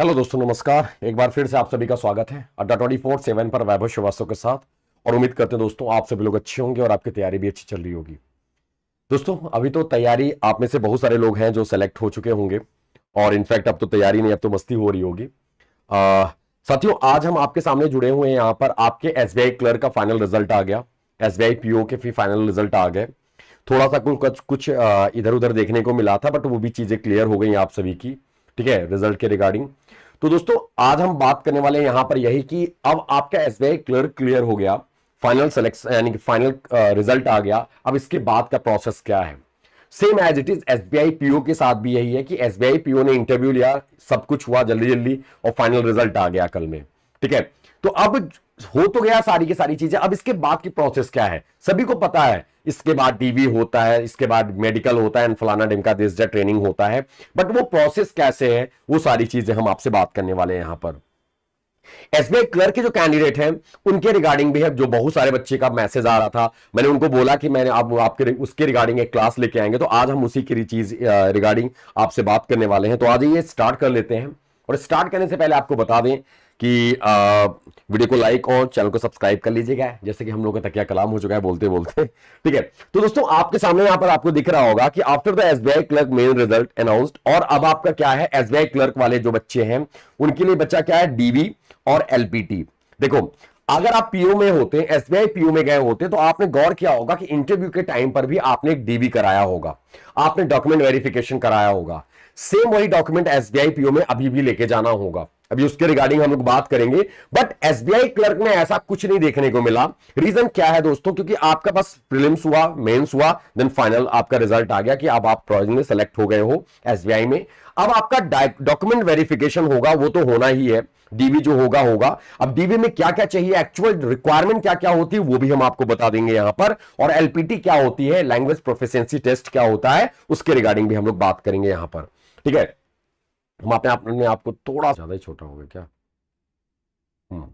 Hello दोस्तों, नमस्कार। एक बार फिर से आप सभी का स्वागत है अड्डा 24/7 पर वैभव श्रीवास्तव के साथ। और उम्मीद करते हैं दोस्तों आप सभी लोग अच्छे होंगे और आपकी तैयारी भी अच्छी चल रही होगी। दोस्तों अभी तो तैयारी आप में से बहुत सारे लोग हैं जो सेलेक्ट हो चुके होंगे और इनफैक्ट अब तो तैयारी नहीं, अब तो मस्ती हो रही होगी। साथियों, आज हम आपके सामने जुड़े हुए हैं। यहाँ पर आपके एसबीआई क्लर्क का फाइनल रिजल्ट आ गया, एसबीआई पीओ के भी फाइनल रिजल्ट आ गए। थोड़ा सा कुछ इधर उधर देखने को मिला था, बट वो भी चीजें क्लियर हो गई आप सभी की, ठीक है, रिजल्ट के रिगार्डिंग। तो दोस्तों आज हम बात करने वाले हैं यहां पर यही कि अब आपका एसबीआई क्लर्क क्लियर हो गया, फाइनल सिलेक्शन यानी कि फाइनल रिजल्ट आ गया। अब इसके बाद का प्रोसेस क्या है? Same as it is SBI PO के साथ भी यही है कि एसबीआई पीओ ने इंटरव्यू लिया, सब कुछ हुआ जल्दी जल्दी और फाइनल रिजल्ट आ गया कल में, ठीक है। तो अब हो तो गया सारी की सारी चीजें, अब इसके बाद की प्रोसेस क्या है सभी को पता है। इसके बाद डीवी होता है, इसके बाद मेडिकल होता है, फलाना ढिमका दिस ट्रेनिंग होता है, बट वो प्रोसेस कैसे है वो सारी चीजें हम आपसे बात करने वाले हैं यहां पर। एसबीआई क्लर्क के जो कैंडिडेट हैं उनके रिगार्डिंग भी है, जो बहुत सारे बच्चे का मैसेज आ रहा था। मैंने उनको बोला कि मैंने आपके उसके रिगार्डिंग एक क्लास लेके आएंगे, तो आज हम उसी की चीज रिगार्डिंग आपसे बात करने वाले हैं। तो आज ये स्टार्ट कर लेते हैं। और स्टार्ट करने से पहले आपको बता दें कि वीडियो को लाइक और चैनल को सब्सक्राइब कर लीजिएगा, जैसे कि हम लोग का तकिया कलाम हो चुका है बोलते बोलते, ठीक है। तो दोस्तों आपके सामने यहां पर आपको दिख रहा होगा कि after the SBI clerk main result announced, और अब आपका क्या है, एसबीआई क्लर्क वाले जो बच्चे हैं उनके लिए बच्चा क्या है, डीवी और एलपीटी। देखो, अगर आप पीओ में होते, एसबीआई पीओ में गए होते, तो आपने गौर किया होगा कि इंटरव्यू के टाइम पर भी आपने एक डीवी कराया होगा, आपने डॉक्यूमेंट वेरिफिकेशन कराया होगा। सेम वही डॉक्यूमेंट एसबीआई पीओ में अभी भी लेके जाना होगा। अभी उसके रिगार्डिंग हम लोग बात करेंगे, बट एसबीआई क्लर्क में ऐसा कुछ नहीं देखने को मिला। रीजन क्या है दोस्तों? क्योंकि आपका बस प्रीलिम्स हुआ, मेंस हुआ, देन फाइनल आपका रिजल्ट आ गया कि अब आप प्रोजेक्ट में सेलेक्ट हो गए हो एसबीआई में। अब आपका डॉक्यूमेंट वेरिफिकेशन होगा, वो तो होना ही है। डीवी जो होगा होगा। अब डीवी में क्या क्या चाहिए, एक्चुअल रिक्वायरमेंट क्या क्या होती है, वो भी हम आपको बता देंगे यहां पर। और एलपीटी क्या होती है, लैंग्वेज प्रोफिशिएंसी टेस्ट क्या होता है, उसके रिगार्डिंग भी हम लोग बात करेंगे यहां पर, ठीक है। हम आपने आपको थोड़ा ज्यादा ही छोटा हो गया क्या? हम्म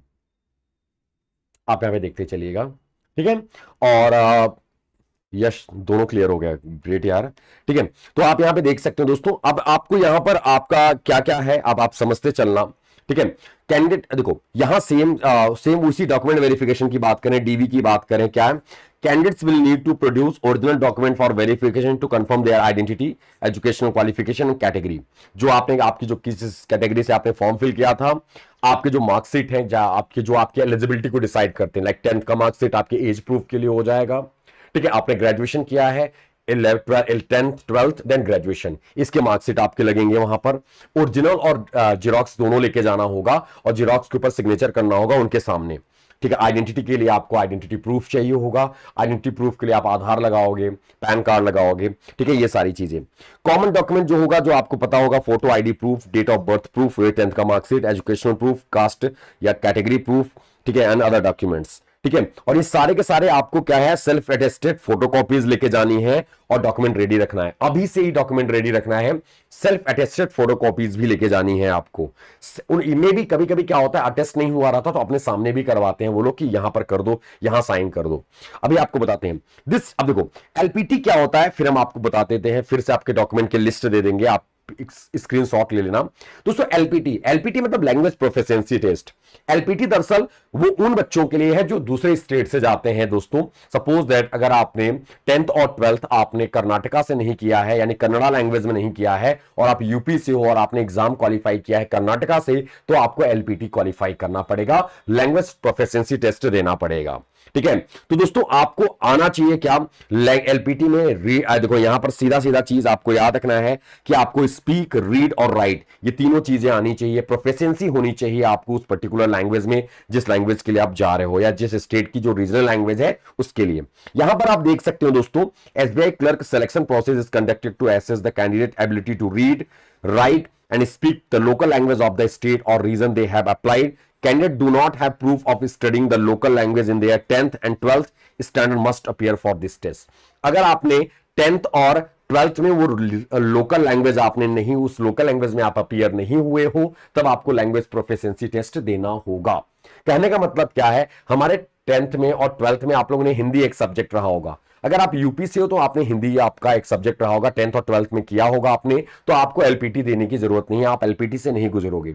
आप यहां पे देखते चलिएगा, ठीक है। और यश दोनों क्लियर हो गया, ग्रेट यार, ठीक है। तो आप यहां पे देख सकते हैं दोस्तों, अब आपको यहां पर आपका क्या क्या है अब आप समझते चलना, ठीक है। कैंडिडेट देखो यहां सेम उसी डॉक्यूमेंट वेरिफिकेशन की बात करें, डीवी की बात करें, क्या है, candidates will need to produce original document for verification to confirm their identity, educational qualification and category. जो आपने आपकी जो किस कैटेगरी से आपने फॉर्म फिल किया था, आपके जो मार्कशीट है, आपके जो आपकी एलिजिबिलिटी को डिसाइड करते हैं, लाइक 10th का मार्कशीट आपके एज प्रूफ के लिए हो जाएगा, ठीक है। आपने ग्रेजुएशन किया है, 10th 12th देन ग्रेजुएशन, इसके मार्कशीट आपके लगेंगे वहां पर। ओरिजिनल और जेरोक्स दोनों लेके जाना होगा और जेरोक्स के ऊपर सिग्नेचर करना होगा उनके सामने, ठीक है। आइडेंटिटी के लिए आपको आइडेंटिटी प्रूफ चाहिए होगा, आइडेंटिटी प्रूफ के लिए आप आधार लगाओगे, पैन कार्ड लगाओगे, ठीक है, ये सारी चीजें। कॉमन डॉक्यूमेंट जो होगा, जो आपको पता होगा, photo, ID proof, date of birth proof, 10th का मार्कशीट, एजुकेशनल प्रूफ, कास्ट या कैटेगरी प्रूफ, ठीक है, एंड अदर डॉक्यूमेंट्स, ठीक है। और ये सारे के सारे आपको क्या है, सेल्फ अटेस्टेड फोटोकॉपीज लेके जानी है और डॉक्यूमेंट रेडी रखना है, अभी से ही डॉक्यूमेंट रेडी रखना है। सेल्फ अटेस्टेड फोटोकॉपीज भी लेके जानी है आपको। इनमें भी कभी कभी क्या होता है, अटेस्ट नहीं हुआ रहा था तो अपने सामने भी करवाते हैं वो लोग कि यहां पर कर दो, यहां साइन कर दो। अभी आपको बताते हैं दिस। अब देखो एलपीटी क्या होता है, फिर हम आपको बता देते हैं, फिर से आपके डॉक्यूमेंट की लिस्ट दे देंगे, आप स्क्रीनशॉट ले लेना दोस्तों। एलपीटी मतलब लैंग्वेज प्रोफिशिएंसी टेस्ट। एलपीटी दरअसल वो उन बच्चों के लिए है जो दूसरे स्टेट से जाते हैं दोस्तों। सपोज दैट अगर आपने 10th और 12th आपने कर्नाटका से नहीं किया है, यानी कन्नड़ा लैंग्वेज में नहीं किया है, और आप यूपी से हो और आपने एग्जाम क्वालिफाई किया है कर्नाटका से, तो आपको एलपीटी क्वालिफाई करना पड़ेगा, लैंग्वेज प्रोफिशिएंसी टेस्ट देना पड़ेगा, ठीक है। तो दोस्तों आपको आना चाहिए क्या, एलपीटी में देखो यहां पर सीधा सीधा चीज आपको याद रखना है कि आपको स्पीक, रीड और राइट, ये तीनों चीजें आनी चाहिए। प्रोफिशिएंसी होनी चाहिए आपको उस पर्टिकुलर लैंग्वेज में, जिस लैंग्वेज के लिए आप जा रहे हो, या जिस स्टेट की जो रीजनल लैंग्वेज है उसके लिए। यहां पर आप देख सकते हो दोस्तों, SBI clerk selection process is conducted to assess the candidate ability to read, write and speak the local language of the state or region they have applied. Candidates do not have proof of studying the local language in their 10th and 12th standard must appear for this test. अगर आपने 10th और 12th में वो local language आपने नहीं, उस local language में आप अपीयर नहीं हुए हो, तब आपको लैंग्वेज प्रोफिशिएंसी टेस्ट देना होगा। कहने का मतलब क्या है, हमारे 10th में और 12th में आप लोगों ने हिंदी एक सब्जेक्ट रहा होगा। अगर आप यूपी से हो तो आपने हिंदी आपका एक सब्जेक्ट रहा होगा, 10th और 12th में किया होगा आपने, तो आपको एलपीटी देने की जरूरत नहीं है, आप एलपीटी से नहीं गुजरोगे।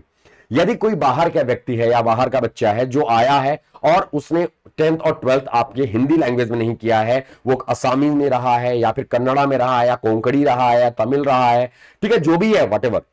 यदि कोई बाहर का व्यक्ति है या बाहर का बच्चा है जो आया है और उसने 10th और 12th आपके हिंदी लैंग्वेज में नहीं किया है, वो असामी में रहा है या फिर कन्नड़ा में रहा है या कोंकणी रहा है या तमिल रहा है, ठीक है, जो भी है वट,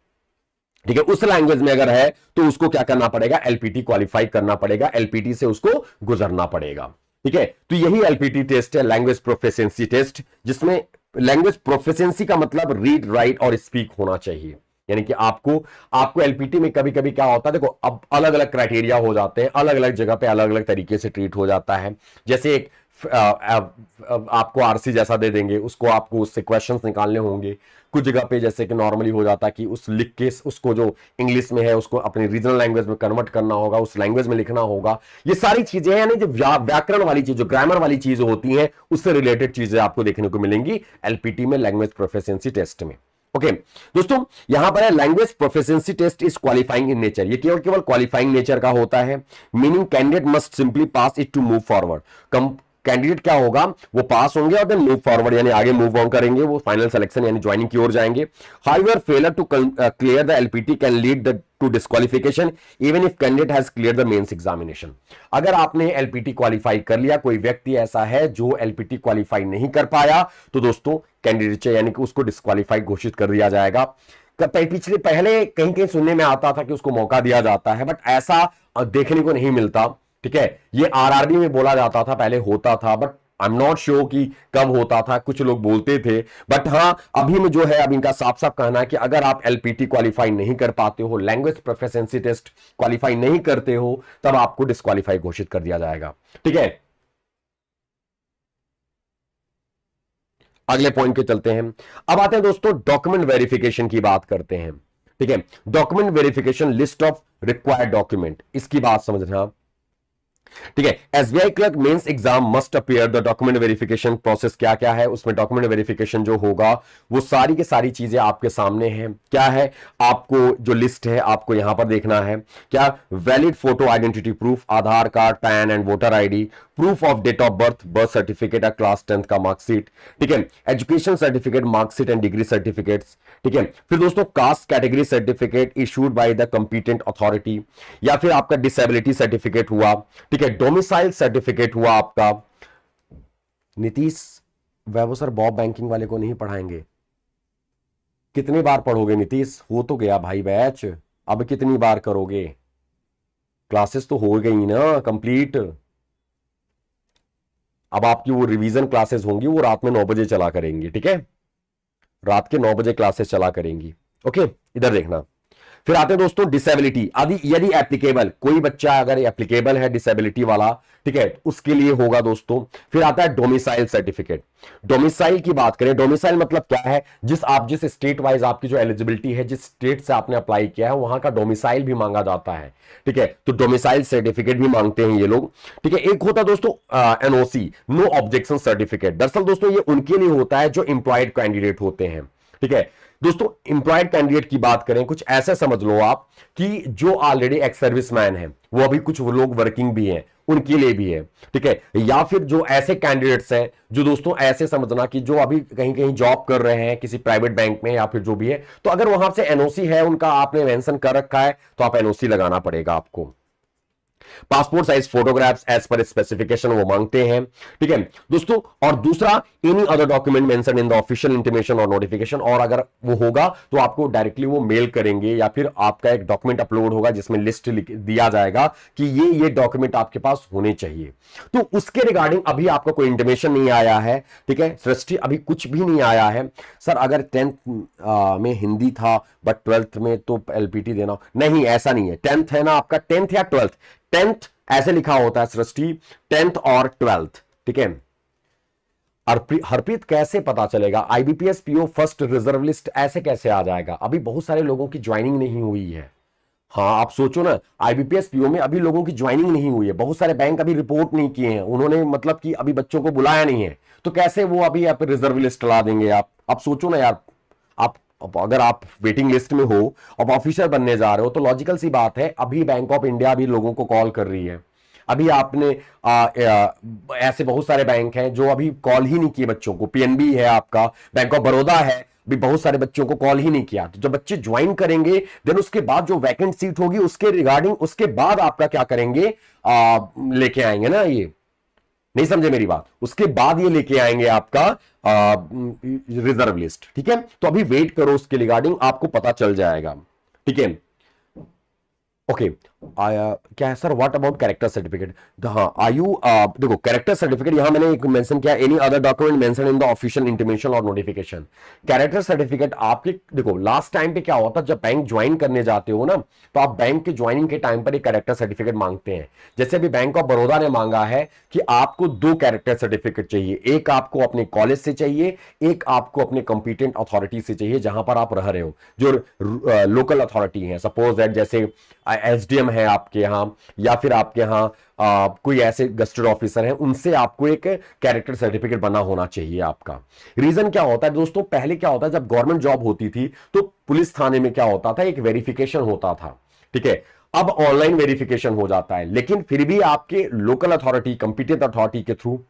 ठीक है, उस लैंग्वेज में अगर है तो उसको क्या करना पड़ेगा, एलपीटी क्वालिफाई करना पड़ेगा, एलपीटी से उसको गुजरना पड़ेगा। ठीक है, तो यही एलपीटी टेस्ट है, लैंग्वेज प्रोफिशिएंसी टेस्ट, जिसमें लैंग्वेज प्रोफिशिएंसी का मतलब रीड राइट और स्पीक होना चाहिए। यानी कि आपको आपको एलपीटी में कभी कभी क्या होता है, देखो अब अलग अलग क्राइटेरिया हो जाते हैं, अलग अलग जगह पे अलग अलग तरीके से ट्रीट हो जाता है। जैसे एक आपको आरसी जैसा दे देंगे, उसको आपको उससे क्वेश्चंस निकालने होंगे। कुछ जगह पे जैसे कि नॉर्मली हो जाता है कि उस लिख के उसको जो इंग्लिश में है उसको अपनी रीजनल लैंग्वेज में कन्वर्ट करना होगा, उस लैंग्वेज में लिखना होगा। ये सारी चीजें यानी जो व्याकरण वाली चीज, जो ग्रामर वाली चीजें होती हैं, उससे रिलेटेड चीजें आपको देखने को मिलेंगी एलपीटी में, लैंग्वेज प्रोफिशिएंसी टेस्ट में। ओके दोस्तों, यहां पर है language proficiency test is qualifying in nature. ये केवल केवल क्वालिफाइंग नेचर का होता है, meaning candidate must simply pass it to move forward. Candidate क्या होगा, वो पास होंगे और देन मूव फॉरवर्ड यानी आगे मूव ऑन करेंगे, वो फाइनल सिलेक्शन यानी ज्वाइनिंग की ओर जाएंगे। However failure to clear the LPT can lead to disqualification even if candidate has cleared the mains examination. अगर आपने एलपीटी क्वालिफाई कर लिया, कोई व्यक्ति ऐसा है जो एलपीटी क्वालिफाई नहीं कर पाया, तो दोस्तों कैंडिडेट यानी कि उसको डिस्क्वालिफाई घोषित कर दिया जाएगा। पिछले पहले कहीं कहीं सुनने में आता था कि उसको मौका दिया जाता है, बट ऐसा देखने को नहीं मिलता। ठीक है, ये आरआरबी में बोला जाता था, पहले होता था, but I am not sure कि कब होता था, कुछ लोग बोलते थे। बट हाँ, अभी में जो है, अब इनका साफ साफ कहना है कि अगर आप एलपीटी क्वालिफाई नहीं कर पाते हो, लैंग्वेज प्रोफिशिएंसी टेस्ट क्वालिफाई नहीं करते हो, तब आपको डिस्क्वालिफाई घोषित कर दिया जाएगा। ठीक है, अगले पॉइंट के चलते हैं। अब आते हैं दोस्तों डॉक्यूमेंट वेरिफिकेशन की बात करते हैं। ठीक है, document verification, list of required document, इसकी बात समझना। ठीक है, SBI clerk mains exam must appear the document verification process क्या क्या है, उसमें डॉक्यूमेंट वेरिफिकेशन जो होगा वो सारी की सारी चीजें आपके सामने हैं। क्या है, आपको जो लिस्ट है आपको यहां पर देखना है। क्या, valid photo identity proof, Aadhaar card, PAN and voter ID, proof of date of birth, birth certificate या क्लास 10th का मार्कशीट। ठीक है, education certificate, marksheet and degree certificates. ठीक है, फिर दोस्तों caste category certificate issued by the competent authority, या फिर आपका डिसेबिलिटी सर्टिफिकेट हुआ। ठीक है, डोमिसाइल सर्टिफिकेट हुआ आपका। नीतीश वैभव सर बॉब बैंकिंग वाले को नहीं पढ़ाएंगे, कितनी बार पढ़ोगे नीतीश, हो तो गया भाई बैच, अब कितनी बार करोगे, क्लासेस तो हो गई ना कंप्लीट। अब आपकी वो रिवीजन क्लासेस होंगी, वो रात में 9 बजे चला करेंगी। ठीक है, रात के 9 बजे क्लासेस चला करेंगी। ओके, इधर देखना। फिर आते हैं दोस्तों डिसेबिलिटी, यदि एप्लीकेबल, कोई बच्चा अगर एप्लीकेबल है डिसेबिलिटी वाला, ठीक है, उसके लिए होगा दोस्तों। फिर आता है डोमिसाइल सर्टिफिकेट। डोमिसाइल की बात करें, डोमिसाइल मतलब क्या है, जिस स्टेट वाइज आपकी जो एलिजिबिलिटी है, जिस स्टेट से आपने अप्लाई किया है, वहां का डोमिसाइल भी मांगा जाता है। ठीक है, तो डोमिसाइल सर्टिफिकेट भी मांगते हैं ये लोग। ठीक है, एक होता है दोस्तों एनओसी, नो ऑब्जेक्शन सर्टिफिकेट। दरअसल दोस्तों ये उनके लिए होता है जो इंप्लॉयड कैंडिडेट होते हैं। ठीक है दोस्तों, इंप्लॉयड कैंडिडेट की बात करें, कुछ ऐसा समझ लो आप कि जो ऑलरेडी एक्स सर्विसमैन है, वो अभी कुछ वो लोग वर्किंग भी हैं, उनके लिए भी है। ठीक है, या फिर जो ऐसे कैंडिडेट्स हैं जो दोस्तों ऐसे समझना कि जो अभी कहीं कहीं जॉब कर रहे हैं किसी प्राइवेट बैंक में या फिर जो भी है, तो अगर वहां से एनओसी है उनका, आपने मेंशन कर रखा है, तो आप एनओसी लगाना पड़ेगा आपको। Passport size photographs as per specification वो मांगते हैं। ठीक है दोस्तों, और दूसरा any other document mention in the official intimation और नोटिफिकेशन, और अगर वो होगा तो आपको डायरेक्टली वो मेल करेंगे या फिर आपका एक डॉक्यूमेंट अपलोड होगा जिसमें लिस्ट दिया जाएगा कि ये डॉक्यूमेंट आपके पास होने चाहिए। तो उसके रिगार्डिंग अभी आपका कोई इंटीमेशन नहीं आया है। ठीक है सृष्टि, अभी कुछ भी नहीं आया है। सर अगर 10th में हिंदी था बट 12th में तो एलपीटी देना, नहीं ऐसा नहीं है। 10th है ना आपका, 10th या 12th, 10th ऐसे लिखा होता है सृष्टि, 10th और 12th। ठीक है, हरप्रीत कैसे पता चलेगा, IBPS PO first reserve list ऐसे कैसे आ जाएगा, अभी बहुत सारे लोगों की ज्वाइनिंग नहीं हुई है। हाँ आप सोचो ना, आईबीपीएस पीओ में अभी लोगों की ज्वाइनिंग नहीं हुई है, बहुत सारे बैंक अभी रिपोर्ट नहीं किए हैं उन्होंने, मतलब कि अभी बच्चों को बुलाया नहीं है, तो कैसे वो अभी आप रिजर्व लिस्ट ला देंगे। आप सोचो ना यार, आप अगर आप वेटिंग लिस्ट में हो, अब ऑफिसर बनने जा रहे हो, तो लॉजिकल सी बात है, अभी बैंक ऑफ इंडिया भी लोगों को कॉल कर रही है। अभी आपने ऐसे बहुत सारे बैंक हैं जो अभी कॉल ही नहीं किए बच्चों को, पीएनबी है आपका, बैंक ऑफ बड़ौदा है, भी बहुत सारे बच्चों को कॉल ही नहीं किया। तो जब बच्चे ज्वाइन करेंगे देन उसके बाद जो वैकेंट सीट होगी उसके रिगार्डिंग उसके बाद आपका क्या करेंगे, लेके आएंगे ना, ये नहीं समझे मेरी बात, उसके बाद ये लेके आएंगे आपका रिजर्व लिस्ट। ठीक है, तो अभी वेट करो, उसके रिगार्डिंग आपको पता चल जाएगा। ठीक है, ओके क्या है sir, what about character certificate? हाँ आयु देखो कैरेक्टर सर्टिफिकेट यहां मैंने एक मेंशन किया, any other document mention in the official intimation और नोटिफिकेशन। कैरेक्टर सर्टिफिकेट आपके देखो लास्ट टाइम पे क्या होता, जब बैंक ज्वाइन करने जाते हो ना, तो आप बैंक के ज्वाइनिंग के टाइम पर एक कैरेक्टर सर्टिफिकेट मांगते हैं। जैसे अभी बैंक ऑफ बड़ौदा ने मांगा है कि आपको 2 कैरेक्टर सर्टिफिकेट चाहिए, एक आपको अपने कॉलेज से चाहिए, एक आपको अपने कंपिटेंट अथॉरिटी से चाहिए जहां पर आप रह रहे हो, जो लोकल अथॉरिटी है। सपोज दैट जैसे एसडीएम है आपके यहां, या फिर आपके यहां कोई ऐसे गस्टेड ऑफिसर हैं, उनसे आपको एक कैरेक्टर सर्टिफिकेट बना होना चाहिए आपका। रीजन क्या होता है दोस्तों, पहले क्या होता है जब गवर्नमेंट जॉब होती थी तो पुलिस थाने में क्या होता था, एक वेरिफिकेशन होता था। ठीक है, अब ऑनलाइन वेरिफिकेशन हो जाता है, लेकिन फिर भी आपके लोकल अथॉरिटी कंपिटेंट अथॉरिटी के थ्रू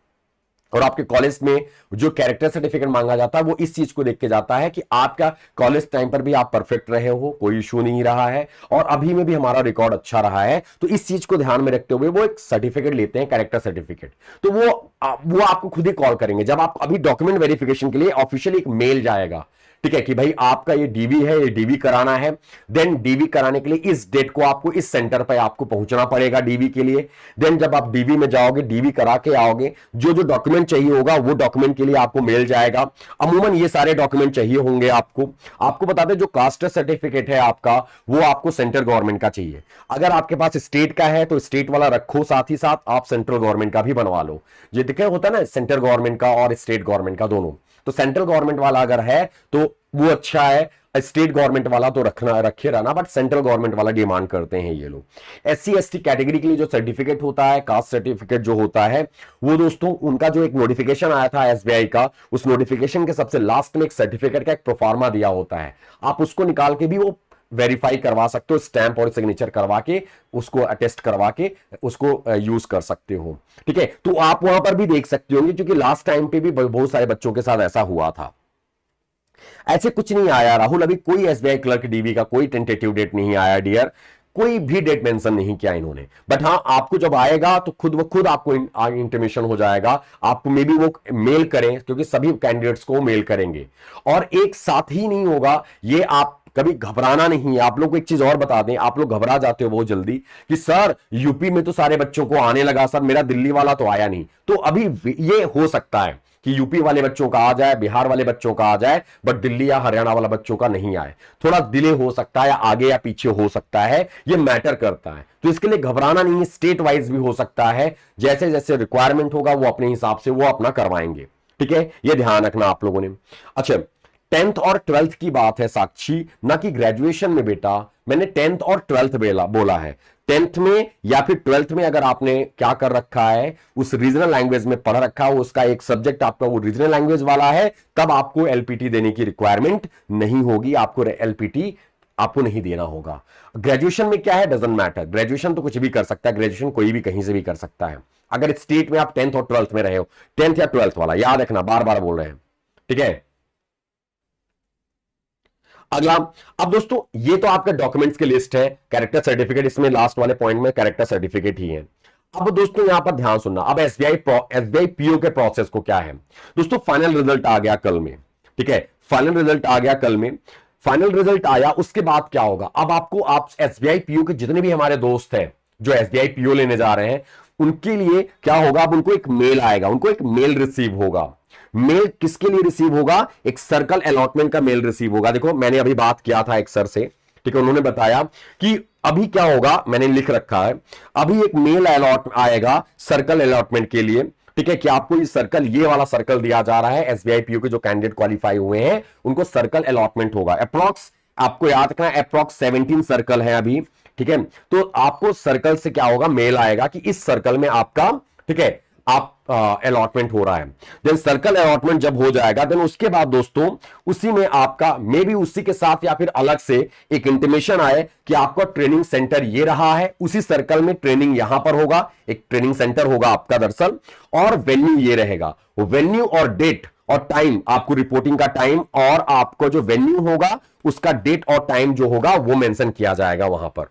और आपके कॉलेज में जो कैरेक्टर सर्टिफिकेट मांगा जाता है वो इस चीज को देख के जाता है कि आपका कॉलेज टाइम पर भी आप परफेक्ट रहे हो, कोई इशू नहीं रहा है, और अभी में भी हमारा रिकॉर्ड अच्छा रहा है। तो इस चीज को ध्यान में रखते हुए वो एक सर्टिफिकेट लेते हैं, कैरेक्टर सर्टिफिकेट। तो वो आपको खुद ही कॉल करेंगे जब आप अभी डॉक्यूमेंट वेरिफिकेशन के लिए ऑफिशियली एक मेल जाएगा। ठीक है, कि भाई आपका ये डीवी है, ये डीवी कराना है, देन डीवी कराने के लिए इस डेट को आपको इस सेंटर पर आपको पहुंचना पड़ेगा डीवी के लिए। देन जब आप डीवी में जाओगे, डीवी करा के आओगे, जो जो डॉक्यूमेंट चाहिए होगा वो डॉक्यूमेंट के लिए आपको मेल जाएगा। अमूमन ये सारे डॉक्यूमेंट चाहिए होंगे आपको बता दें जो कास्ट सर्टिफिकेट है आपका, वो आपको सेंट्रल गवर्नमेंट का चाहिए। अगर आपके पास स्टेट का है तो स्टेट वाला रखो, साथ ही साथ आप सेंट्रल गवर्नमेंट का भी बनवा लो। ये दिखे होता है ना, सेंट्रल गवर्नमेंट का और स्टेट गवर्नमेंट का दोनों। तो सेंट्रल गवर्नमेंट वाला अगर है तो वो अच्छा है, स्टेट गवर्नमेंट वाला तो रखे रहना, बट सेंट्रल गवर्नमेंट वाला डिमांड करते हैं ये लोग। एससी एसटी कैटेगरी के लिए जो सर्टिफिकेट होता है, कास्ट सर्टिफिकेट जो होता है, वो दोस्तों उनका जो एक नोटिफिकेशन आया था एसबीआई का, उस नोटिफिकेशन के सबसे लास्ट में एक सर्टिफिकेट का एक प्रोफार्मा दिया होता है, आप उसको निकाल के भी वो वेरीफाई करवा सकते हो, स्टैंप और सिग्नेचर करवा के उसको अटेस्ट करवा के उसको यूज कर सकते हो। ठीक है, तो आप वहां पर भी देख सकते होंगे, क्योंकि लास्ट टाइम पे भी बहुत सारे बच्चों के साथ ऐसा हुआ था। ऐसे कुछ नहीं आया राहुल, अभी कोई एसबीआई क्लर्क डीवी का कोई टेंटेटिव डेट नहीं आया डियर, कोई भी डेट मेंशन नहीं किया इन्होंने। बट हाँ, आपको जब आएगा तो खुद आपको इंटीमेशन हो जाएगा, आपको मे बी वो मेल करें, क्योंकि सभी कैंडिडेट्स को मेल करेंगे और एक साथ ही नहीं होगा ये। आप कभी घबराना नहीं है। आप लोग को एक चीज और बता दें, आप लोग घबरा जाते हो बहुत जल्दी कि सर यूपी में तो सारे बच्चों को आने लगा, सर मेरा दिल्ली वाला तो आया नहीं। तो अभी ये हो सकता है कि यूपी वाले बच्चों का आ जाए, बिहार वाले बच्चों का आ जाए, बट दिल्ली या हरियाणा वाला बच्चों का नहीं आए। थोड़ा डिले हो सकता है, या आगे या पीछे हो सकता है, ये मैटर करता है। तो इसके लिए घबराना नहीं है, स्टेट वाइज भी हो सकता है, जैसे जैसे रिक्वायरमेंट होगा वो अपने हिसाब से वो अपना करवाएंगे। ठीक है, ये ध्यान रखना आप लोगों ने। अच्छा, 10th और 12th की बात है साक्षी, ना कि ग्रेजुएशन में बेटा। मैंने 10th और 12th बोला है। 10th में या फिर 12th में अगर आपने क्या कर रखा है, उस रीजनल लैंग्वेज में पढ़ रखा है, उसका एक सब्जेक्ट आपका वो रीजनल लैंग्वेज वाला है, तब आपको एलपीटी देने की रिक्वायरमेंट नहीं होगी, आपको एलपीटी आपको नहीं देना होगा। ग्रेजुएशन में क्या है, डजंट मैटर, ग्रेजुएशन तो कुछ भी कर सकता है, ग्रेजुएशन कोई भी कहीं से भी कर सकता है। अगर स्टेट में आप 10th और 12th में रहे हो, 10th या 12th वाला याद रखना, बार बार बोल रहे हैं। ठीक है, अगला, अब दोस्तों ये तो आपका डॉक्यूमेंट्स की लिस्ट है, कैरेक्टर सर्टिफिकेट इसमें लास्ट वाले पॉइंट में कैरेक्टर सर्टिफिकेट ही है। अब दोस्तों यहां पर ध्यान सुनना, अब एसबीआई पीओ के प्रोसेस को क्या है दोस्तों, फाइनल रिजल्ट आ गया कल में। ठीक है, फाइनल रिजल्ट आ गया कल में, फाइनल रिजल्ट आया, उसके बाद क्या होगा, अब आपको आप एसबीआई पीओ के जितने भी हमारे दोस्त हैं जो एसबीआई पीओ लेने जा रहे हैं, उनके लिए क्या होगा, अब उनको एक मेल आएगा, उनको एक मेल रिसीव होगा। मेल किसके लिए रिसीव होगा, एक सर्कल अलॉटमेंट का मेल रिसीव होगा। देखो मैंने अभी बात किया था एक सर से, ठीक है, उन्होंने बताया कि अभी क्या होगा, मैंने लिख रखा है, अभी एक मेल अलॉट आएगा सर्कल अलॉटमेंट के लिए। ठीक है, कि आपको ये सर्कल, ये वाला सर्कल दिया जा रहा है, एसबीआई पीओ के जो कैंडिडेट क्वालिफाई हुए हैं उनको सर्कल अलॉटमेंट होगा। अप्रॉक्स आपको याद रखना, अप्रॉक्स 17 सर्कल है अभी। ठीक है, तो आपको सर्कल से क्या होगा, मेल आएगा कि इस सर्कल में आपका, ठीक है, आप अलॉटमेंट हो रहा है। देन सर्कल अलॉटमेंट जब हो जाएगा, देन उसके बाद दोस्तों उसी में आपका मे बी उसी के साथ या फिर अलग से एक इंटीमेशन आए कि आपका ट्रेनिंग सेंटर ये रहा है, उसी सर्कल में ट्रेनिंग यहां पर होगा, एक ट्रेनिंग सेंटर होगा आपका दरअसल, और वेन्यू ये रहेगा। वो वेन्यू और डेट और टाइम, आपको रिपोर्टिंग का टाइम और आपको जो वेन्यू होगा उसका डेट और टाइम जो होगा वो मेंशन किया जाएगा वहां पर,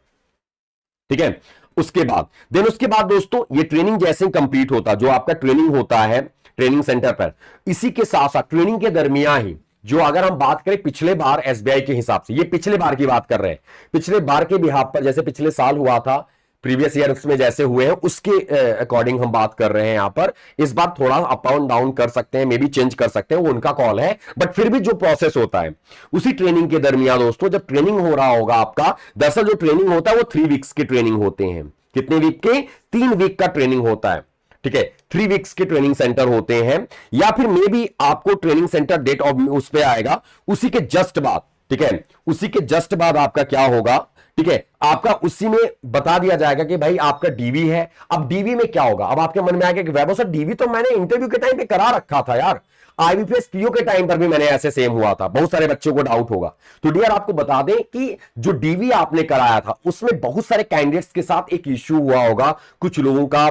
ठीक है। उसके बाद दोस्तों ये ट्रेनिंग जैसे ही कंप्लीट होता, जो आपका ट्रेनिंग होता है ट्रेनिंग सेंटर पर, इसी के साथ साथ ट्रेनिंग के दरमियान ही जो अगर हम बात करें पिछले बार एसबीआई के हिसाब से, ये पिछले बार की बात कर रहे हैं, पिछले बार के बिहाफ पर जैसे पिछले साल हुआ था, प्रीवियस ईयर में जैसे हुए हैं उसके अकॉर्डिंग हम बात कर रहे हैं यहां पर। इस बार थोड़ा अप एंड डाउन कर सकते हैं, मे बी चेंज कर सकते हैं, वो उनका कॉल है, बट फिर भी जो प्रोसेस होता है उसी ट्रेनिंग के दरमियान दोस्तों जब ट्रेनिंग हो रहा होगा आपका, दरअसल जो ट्रेनिंग होता है वो 3 वीक्स की ट्रेनिंग होते हैं। कितने वीक के? 3 वीक का ट्रेनिंग होता है, ठीक है। 3 वीक्स के ट्रेनिंग सेंटर होते हैं, या फिर मे बी आपको ट्रेनिंग सेंटर डेट ऑफ उस पे आएगा उसी के जस्ट बाद, ठीक है, उसी के जस्ट बाद आपका क्या होगा, ठीक है, आपका उसी में बता दिया जाएगा कि भाई आपका डीवी है। अब डीवी में क्या होगा, अब आपके मन में आएगा कि वैभव सर डीवी तो मैंने इंटरव्यू के टाइम पे करा रखा था यार, आईबीपीएस पीओ के टाइम पर भी मैंने ऐसे सेम हुआ था, बहुत सारे बच्चों को डाउट होगा। तो डियर आपको बता दें कि जो डीवी आपने कराया था उसमें बहुत सारे कैंडिडेट्स के साथ एक इश्यू हुआ होगा, कुछ लोगों का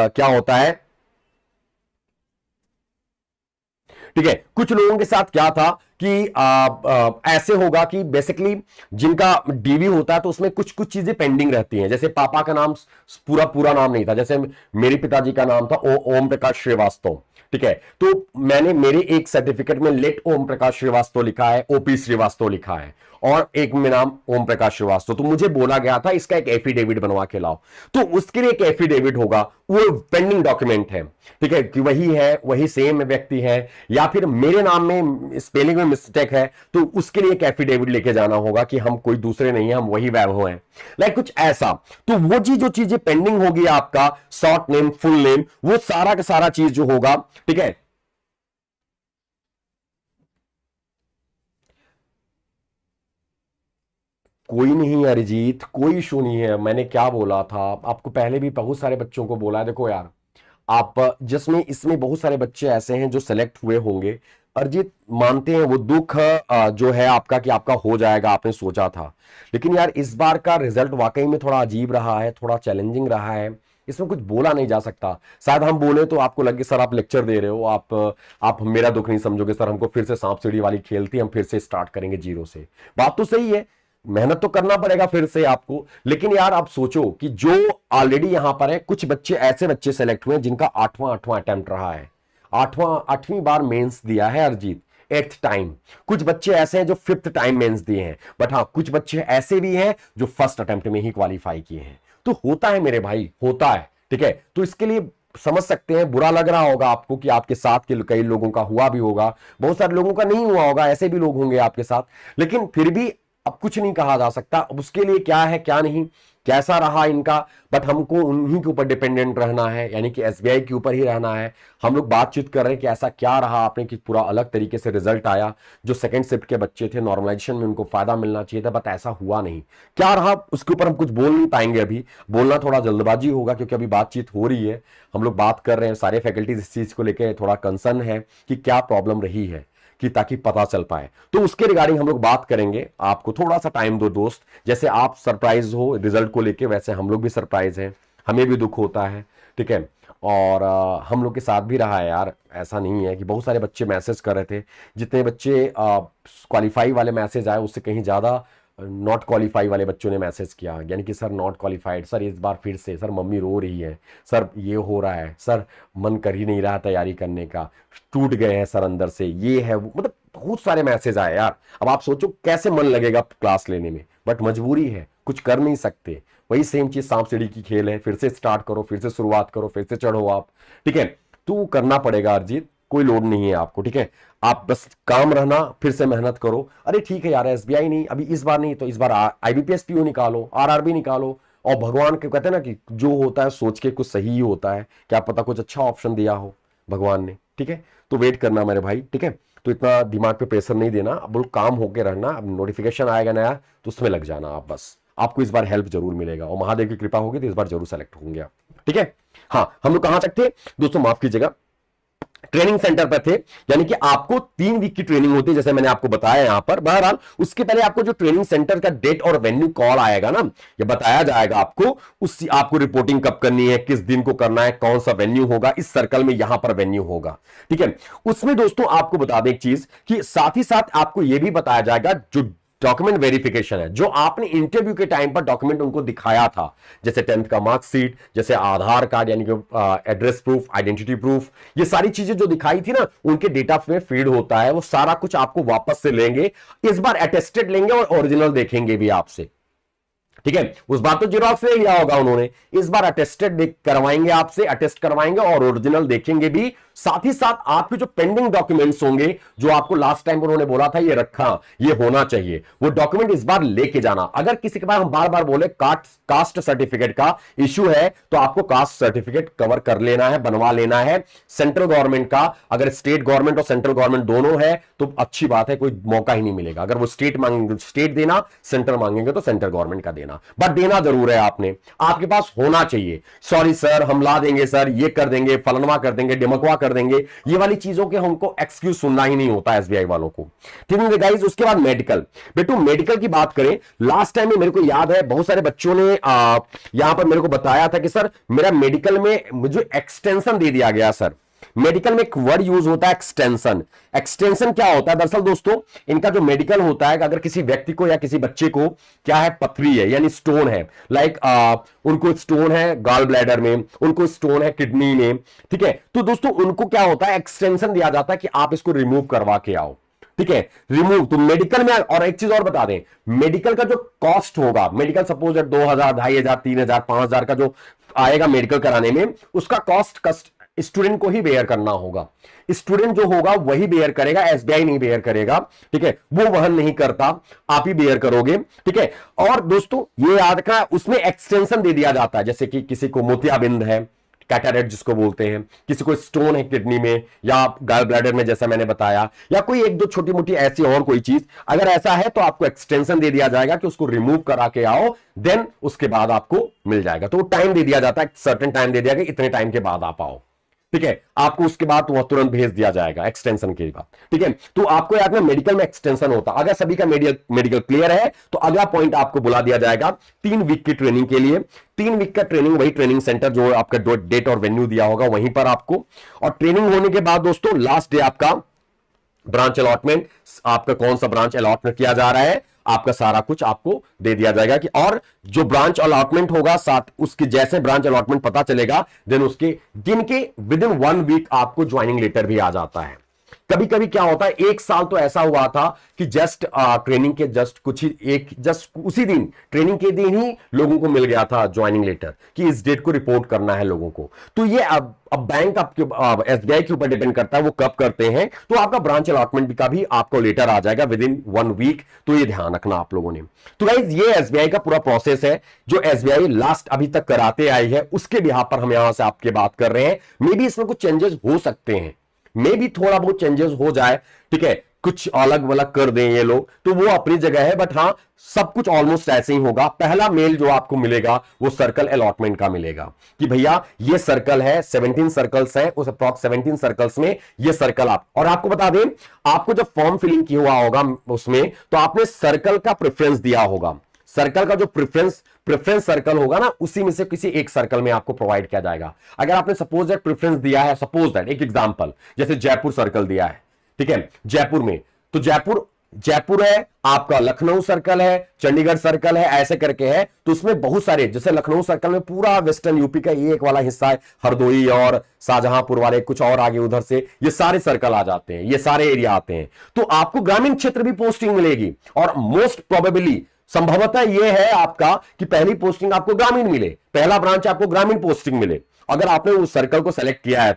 क्या होता है, ठीक है, कुछ लोगों के साथ क्या था कि ऐसे होगा कि बेसिकली जिनका डीवी होता है तो उसमें कुछ कुछ चीजें पेंडिंग रहती हैं, जैसे पापा का नाम पूरा पूरा नाम नहीं था, जैसे मेरे पिताजी का नाम था ओम प्रकाश श्रीवास्तव, ठीक है, तो मैंने मेरे एक सर्टिफिकेट में लेट ओम प्रकाश श्रीवास्तव लिखा है, ओपी श्रीवास्तव लिखा है, और एक में नाम ओम प्रकाश श्रीवास्तव, तो मुझे बोला गया था इसका एक एफिडेविट बनवा के लाओ, तो उसके लिए एक एफिडेविट होगा, वो पेंडिंग डॉक्यूमेंट है, ठीक है, कि वही है, वही सेम व्यक्ति है, या फिर मेरे नाम में स्पेलिंग में मिस्टेक है, तो उसके लिए एक एफिडेविट लेके जाना होगा कि हम कोई दूसरे नहीं है, हम वही वैभव हैं, लाइक कुछ ऐसा। तो वो जो चीजें पेंडिंग होगी आपका, शॉर्ट नेम, फुल नेम, वो सारा का सारा चीज जो होगा, ठीक है, कोई नहीं अरिजीत, कोई इशू नहीं है, मैंने क्या बोला था आपको पहले भी बहुत सारे बच्चों को बोला है, देखो यार आप जिसमें इसमें बहुत सारे बच्चे ऐसे हैं जो सेलेक्ट हुए होंगे, अरिजीत मानते हैं वो दुख जो है आपका कि आपका हो जाएगा, आपने सोचा था, लेकिन यार इस बार का रिजल्ट वाकई में थोड़ा अजीब रहा है, थोड़ा चैलेंजिंग रहा है, इसमें कुछ बोला नहीं जा सकता। शायद हम बोले तो आपको लगे सर आप लेक्चर दे रहे हो, आप मेरा दुख नहीं समझोगे सर, हमको फिर से सांप सीढ़ी वाली खेलती, हम फिर से स्टार्ट करेंगे जीरो से। बात तो सही है, मेहनत तो करना पड़ेगा फिर से आपको, लेकिन यार आप सोचो कि जो ऑलरेडी यहां पर है, कुछ बच्चे ऐसे बच्चे सेलेक्ट हुए जिनका आठवां अटेम्प्ट रहा है, आठवीं बार मेंस दिया है अरिजीत, 8th टाइम। कुछ बच्चे ऐसे हैं जो 5th टाइम मेंस दिए हैं, बट हाँ कुछ बच्चे ऐसे भी हैं जो फर्स्ट अटेम्प्ट में ही क्वालिफाई किए हैं। तो होता है मेरे भाई, होता है, ठीक है। तो इसके लिए समझ सकते हैं, बुरा लग रहा होगा आपको कि आपके साथ के कई लोगों का हुआ भी होगा, बहुत सारे लोगों का नहीं हुआ होगा, ऐसे भी लोग होंगे आपके साथ, लेकिन फिर भी अब कुछ नहीं कहा जा सकता। अब उसके लिए क्या है क्या नहीं, कैसा रहा इनका, बट हमको उन्हीं के ऊपर डिपेंडेंट रहना है, यानी कि एसबीआई के ऊपर ही रहना है। हम लोग बातचीत कर रहे हैं कि ऐसा क्या रहा आपने कि पूरा अलग तरीके से रिजल्ट आया, जो सेकंड शिफ्ट के बच्चे थे नॉर्मलाइजेशन में उनको फायदा मिलना चाहिए था, बट ऐसा हुआ नहीं, क्या रहा उसके ऊपर हम कुछ बोल नहीं पाएंगे, अभी बोलना थोड़ा जल्दबाजी होगा क्योंकि अभी बातचीत हो रही है, हम लोग बात कर रहे हैं, सारे फैकल्टीज इस चीज को लेकर थोड़ा कंसर्न है कि क्या प्रॉब्लम रही है, कि ताकि पता चल पाए, तो उसके रिगार्डिंग हम लोग बात करेंगे। आपको थोड़ा सा टाइम दो दोस्त, जैसे आप सरप्राइज हो रिजल्ट को लेके, वैसे हम लोग भी सरप्राइज हैं, हमें भी दुख होता है, ठीक है, और हम लोग के साथ भी रहा है यार, ऐसा नहीं है कि बहुत सारे बच्चे मैसेज कर रहे थे, जितने बच्चे क्वालिफाई वाले मैसेज आए उससे कहीं ज़्यादा नॉट क्वालिफाई वाले बच्चों ने मैसेज किया, यानी कि सर नॉट क्वालिफाइड, सर इस बार फिर से, सर मम्मी रो रही है, सर ये हो रहा है, सर मन कर ही नहीं रहा तैयारी करने का, टूट गए हैं सर अंदर से, ये है वो, मतलब बहुत सारे मैसेज आए यार। अब आप सोचो कैसे मन लगेगा क्लास लेने में, बट मजबूरी है, कुछ कर नहीं सकते, वही सेम चीज सांप सीढ़ी की खेल है, फिर से स्टार्ट करो, फिर से शुरुआत करो, फिर से चढ़ो आप, ठीक है, तो करना पड़ेगा अरिजीत, कोई लोड नहीं है आपको, ठीक है, आप बस काम रहना, फिर से मेहनत करो। अरे ठीक है यार, एसबीआई नहीं, अभी इस बार नहीं तो इस बार आईबीपीएस पीओ निकालो, आरआरबी निकालो, और भगवान के कहते हैं ना कि जो होता है सोच के कुछ सही ही होता है, क्या पता कुछ अच्छा ऑप्शन दिया हो भगवान ने, ठीक है, तो वेट करना मेरे भाई, ठीक है, तो इतना दिमाग पे प्रेशर नहीं देना, अब बोल काम होके रहना, अब नोटिफिकेशन आएगा नया तो उसमें लग जाना आप, बस आपको इस बार हेल्प जरूर मिलेगा, और महादेव की कृपा होगी तो इस बार जरूर सेलेक्ट होंगे आप, ठीक है। हाँ हम लोग कहां तक थे दोस्तों, माफ कीजिएगा, ट्रेनिंग सेंटर पर थे, यानी कि आपको 3 वीक की ट्रेनिंग होती है जैसे मैंने आपको बताया यहां पर। बहरहाल उसके पहले आपको जो ट्रेनिंग सेंटर का डेट और वेन्यू कॉल आएगा ना, ये बताया जाएगा आपको, उस आपको रिपोर्टिंग कब करनी है, किस दिन को करना है, कौन सा वेन्यू होगा, इस सर्कल में यहां पर वेन्यू होगा। ठीक है, उसमें दोस्तों आपको बता दें एक चीज कि साथ ही साथ आपको यह भी बताया जाएगा जो डॉक्यूमेंट वेरिफिकेशन है, जो आपने इंटरव्यू के टाइम पर डॉक्यूमेंट उनको दिखाया था, जैसे 10th का मार्कशीट, जैसे आधार कार्ड यानी कि एड्रेस प्रूफ, आइडेंटिटी प्रूफ, ये सारी चीजें जो दिखाई थी ना, उनके डेटा में फीड होता है, वो सारा कुछ आपको वापस से लेंगे। इस बार अटेस्टेड लेंगे और ओरिजिनल देखेंगे भी आपसे। ठीक है, उस बार तो जीरोक्स ले लिया होगा उन्होंने, इस बार अटेस्टेड करवाएंगे आपसे, अटेस्ट करवाएंगे और ओरिजिनल देखेंगे भी। साथ ही साथ आपके जो पेंडिंग डॉक्यूमेंट्स होंगे, जो आपको लास्ट टाइम उन्होंने बोला था ये रखा, ये होना चाहिए, वो डॉक्यूमेंट इस बार लेके जाना। अगर किसी के पास हम बार बार बोले कास्ट सर्टिफिकेट का इश्यू है, तो आपको कास्ट सर्टिफिकेट कवर कर लेना है, बनवा लेना है। सेंट्रल गवर्नमेंट का, अगर स्टेट गवर्नमेंट और सेंट्रल गवर्नमेंट दोनों है तो अच्छी बात है, कोई मौका ही नहीं मिलेगा। अगर वो स्टेट मांगेंगे स्टेट देना, सेंट्रल मांगेंगे तो सेंट्रल गवर्नमेंट का देना, बट देना जरूर है आपने, आपके पास होना चाहिए। सॉरी सर हम ला देंगे सर, ये कर देंगे, फलनवा कर देंगे, डिमकवा कर देंगे, ये वाली चीजों के हमको एक्सक्यूज सुनना ही नहीं होता एसबीआई वालों को। ठीक है गाइस, उसके बाद मेडिकल। बेटू मेडिकल की बात करें, लास्ट टाइम में मेरे को याद है बहुत सारे बच्चों ने यहां पर मेरे को बताया था कि सर मेरा मेडिकल में मुझे एक्सटेंशन दे दिया गया। सर मेडिकल में एक वर्ड यूज होता है एक्सटेंशन। एक्सटेंशन क्या होता है? दरअसल दोस्तों इनका जो मेडिकल होता है, अगर किसी व्यक्ति को या किसी बच्चे को क्या है, पथरी है यानी स्टोन है, लाइक उनको स्टोन है गाल ब्लैडर में, उनको स्टोन है किडनी में, ठीक है, तो दोस्तों उनको क्या होता है, एक्सटेंशन दिया जाता है कि आप इसको रिमूव करवा के आओ। ठीक है, रिमूव तो मेडिकल में। और एक चीज और बता दें, मेडिकल का जो कॉस्ट होगा, मेडिकल सपोज 2,000, 2,500, 3,000, 5,000 का जो आएगा मेडिकल कराने में, उसका कॉस्ट स्टूडेंट को ही बेयर करना होगा। स्टूडेंट जो होगा वही बेयर करेगा, एसबीआई नहीं बेयर करेगा। ठीक है, वो वहन नहीं करता, आप ही बेयर करोगे। ठीक है, और दोस्तों ये याद रखना, उसमें एक्सटेंशन दे दिया जाता है, जैसे कि किसी को मोतियाबिंद है, कैटरेक्ट जिसको बोलते हैं, किसी को स्टोन है किडनी में या गॉल ब्लैडर में जैसा मैंने बताया, या कोई एक दो छोटी मोटी ऐसी और कोई चीज अगर ऐसा है तो आपको एक्सटेंशन दे दिया जाएगा कि उसको रिमूव करा के आओ, देन उसके बाद आपको मिल जाएगा। तो टाइम दे दिया जाता है, सर्टेन टाइम दे दिया गया, इतने टाइम के बाद आप आओ। ठीक है, आपको उसके बाद वह तुरंत भेज दिया जाएगा एक्सटेंशन के बाद। ठीक है, तो आपको याद में मेडिकल में एक्सटेंशन होता। अगर सभी का मेडिकल क्लियर है तो अगला पॉइंट आपको बुला दिया जाएगा 3 वीक की ट्रेनिंग के लिए। 3 वीक का ट्रेनिंग, वही ट्रेनिंग सेंटर जो आपका डेट और वेन्यू दिया होगा वहीं पर आपको। और ट्रेनिंग होने के बाद दोस्तों लास्ट डे आपका ब्रांच अलॉटमेंट, आपका कौन सा ब्रांच अलॉटमेंट किया जा रहा है, आपका सारा कुछ आपको दे दिया जाएगा कि, और जो ब्रांच अलॉटमेंट होगा साथ उसके जैसे ब्रांच अलॉटमेंट पता चलेगा, देन उसके दिन के विद इन 1 वीक आपको ज्वाइनिंग लेटर भी आ जाता है। कभी कभी क्या होता है, 1 साल तो ऐसा हुआ था कि जस्ट ट्रेनिंग के जस्ट उसी दिन, ट्रेनिंग के दिन ही लोगों को मिल गया था ज्वाइनिंग लेटर कि इस डेट को रिपोर्ट करना है लोगों को। तो ये अब बैंक आपके एसबीआई के ऊपर डिपेंड करता है वो कब करते हैं। तो आपका ब्रांच अलॉटमेंट का भी आपको लेटर आ जाएगा विद इन 1 वीक। तो ये ध्यान रखना आप लोगों ने। तो गाइस ये एसबीआई का पूरा प्रोसेस है जो एसबीआई लास्ट अभी तक कराते आई है, उसके बिहाफ पर हम यहां से आपके बात कर रहे हैं। मे बी इसमें कुछ चेंजेस हो सकते हैं, मे भी थोड़ा बहुत चेंजेस हो जाए, ठीक है, कुछ अलग वलग कर दें ये लोग, तो वो अपनी जगह है, बट हाँ सब कुछ ऑलमोस्ट ऐसे ही होगा। पहला मेल जो आपको मिलेगा वो सर्कल अलॉटमेंट का मिलेगा कि भैया ये सर्कल है, 17 सर्कल्स हैं, उस अप्रॉक्स 17 सर्कल्स में ये सर्कल आप, और आपको बता दें आपको जब फॉर्म फिलिंग किया हुआ होगा उसमें, तो आपने सर्कल का प्रेफरेंस दिया होगा। सर्कल का जो प्रेफरेंस सर्कल होगा ना, उसी में से किसी एक सर्कल में आपको प्रोवाइड किया जाएगा। अगर आपने सपोज दैट प्रेफरेंस दिया है, सपोज दैट एक एग्जांपल, जैसे जयपुर सर्कल दिया है, ठीक है, जयपुर में, तो जयपुर है आपका, लखनऊ सर्कल है, चंडीगढ़ सर्कल है, ऐसे करके है। तो उसमें बहुत सारे, जैसे लखनऊ सर्कल में पूरा वेस्टर्न यूपी का ये एक वाला हिस्सा है, हरदोई और शाहजहांपुर वाले, कुछ और आगे उधर से ये सारे सर्कल आ जाते हैं, ये सारे एरिया आते हैं। तो आपको ग्रामीण क्षेत्र भी पोस्टिंग मिलेगी, और मोस्ट प्रोबेबली संभवतः यह है आपका कि पहली पोस्टिंग आपको ग्रामीण मिले, पहला ब्रांच आपको ग्रामीण पोस्टिंग मिले, अगर आपने उस सर्कल को सेलेक्ट किया है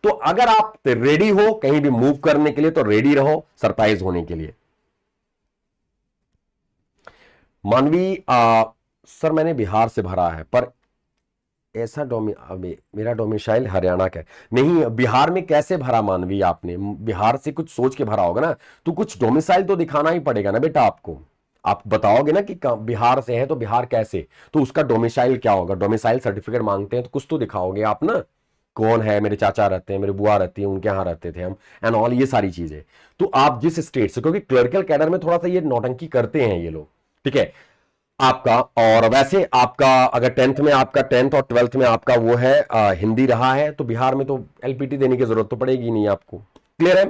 तो अगर आप रेडी हो कहीं भी मूव करने के लिए तो रेडी रहो सरप्राइज होने के लिए। मानवी सर मैंने बिहार से भरा है, पर ऐसा मेरा डोमिसाइल हरियाणा का है। नहीं, बिहार में कैसे भरा मानवी आपने? बिहार से कुछ सोच के भरा होगा ना, तो कुछ डोमिसाइल तो दिखाना ही पड़ेगा ना बेटा आपको। आप बताओगे ना कि बिहार से है तो बिहार कैसे, तो उसका डोमिसाइल क्या होगा, डोमिसाइल सर्टिफिकेट मांगते हैं तो कुछ तो दिखाओगे आप ना। कौन है, मेरे चाचा रहते हैं, मेरे बुआ रहती है, उनके यहाँ रहते थे हम, एंड ऑल ये सारी चीजें। तो आप जिस स्टेट से, क्योंकि क्लर्कल कैडर में थोड़ा सा ये नौटंकी करते हैं ये लोग, ठीक है आपका। और वैसे आपका अगर टेंथ में, आपका टेंथ और ट्वेल्थ में आपका वो है हिंदी रहा है, तो बिहार में तो एलपीटी देने की जरूरत तो पड़ेगी नहीं आपको। क्लियर है?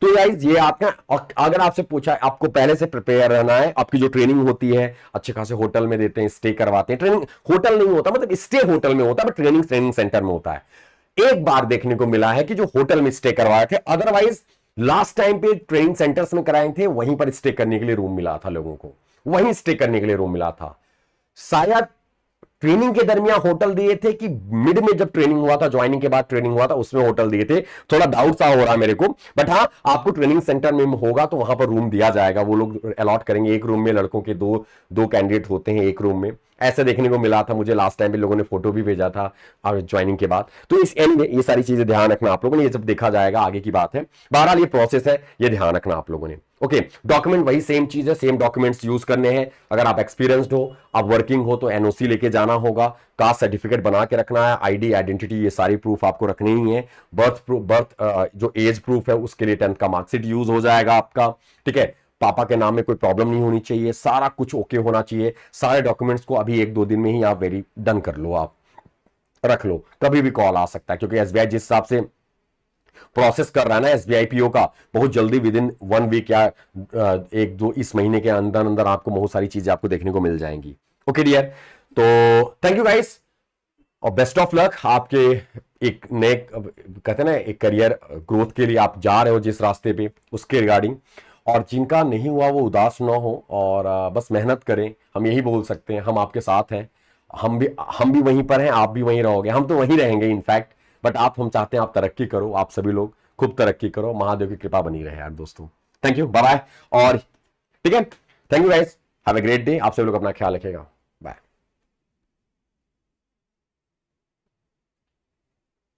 तो गाइस ये आपका, अगर आपसे पूछा है, आपको पहले से प्रिपेयर रहना है। आपकी जो ट्रेनिंग होती है अच्छे खासे होटल में देते हैं, स्टे करवाते हैं। ट्रेनिंग होटल नहीं होता, मतलब स्टे होटल में होता है, बट ट्रेनिंग सेंटर में होता है। एक बार देखने को मिला है कि जो होटल में स्टे करवाए थे, अदरवाइज लास्ट टाइम पे ट्रेनिंग सेंटर्स में कराए थे, वहीं पर स्टे करने के लिए रूम मिला था लोगों को, वहीं स्टे करने के लिए रूम मिला था। शायद ट्रेनिंग के दरमियान होटल दिए थे कि मिड में जब ट्रेनिंग हुआ था, ज्वाइनिंग के बाद ट्रेनिंग हुआ था, उसमें होटल दिए थे। थोड़ा डाउट सा हो रहा है मेरे को, बट हाँ आपको ट्रेनिंग सेंटर में होगा तो वहां पर रूम दिया जाएगा, वो लोग अलॉट करेंगे। एक रूम में लड़कों के दो दो कैंडिडेट होते हैं एक रूम में, ऐसे देखने को मिला था मुझे लास्ट टाइम पे, लोगों ने फोटो भी भेजा था ज्वाइनिंग के बाद। तो इस एंड में ये सारी चीजें ध्यान रखना आप लोगों ने, ये जब देखा जाएगा आगे की बात है। बहरहाल ये प्रोसेस है, ये ध्यान रखना आप लोगों ने। ओके, डॉक्यूमेंट वही सेम चीज है, सेम डॉक्यूमेंट्स यूज करने हैं। अगर आप एक्सपीरियंस्ड हो, आप वर्किंग हो, तो एनओसी लेके जाना होगा, कास्ट सर्टिफिकेट बना के रखना है, आईडी, आइडेंटिटी, ये सारी प्रूफ आपको रखनी ही है। बर्थ प्रूफ, जो एज प्रूफ है उसके लिए 10th का मार्कशीट यूज हो जाएगा आपका, ठीक है। पापा के नाम में कोई प्रॉब्लम नहीं होनी चाहिए, सारा कुछ ओके होना चाहिए। सारे डॉक्यूमेंट्स को अभी 1-2 दिन में ही आप वेरी डन कर लो, आप रख लो, कभी भी कॉल आ सकता है, क्योंकि एसबीआई जिस हिसाब से प्रोसेस कर रहा है ना एसबीआई पीओ का, बहुत जल्दी विद इन 1 वीक या 1-2 इस महीने के अंदर अंदर आपको बहुत सारी चीजें आपको देखने को मिल जाएंगी। ओके डियर, तो थैंक यू गाइस और बेस्ट ऑफ लक। आपके एक नए कहते हैं ना, एक करियर ग्रोथ के लिए आप जा रहे हो जिस रास्ते पे, उसके रिगार्डिंग। और जिनका नहीं हुआ वो उदास ना हो, और बस मेहनत करें, हम यही बोल सकते हैं। हम आपके साथ हैं, हम भी वहीं पर हैं, आप भी वहीं रहोगे, हम तो वहीं रहेंगे इनफैक्ट। बट हम चाहते हैं आप तरक्की करो, आप सभी लोग खूब तरक्की करो, महादेव की कृपा बनी रहे यार दोस्तों। Thank you, bye bye. और ठीक है, thank you guys, have a great day. आप सभी लोग अपना ख्याल रखिएगा।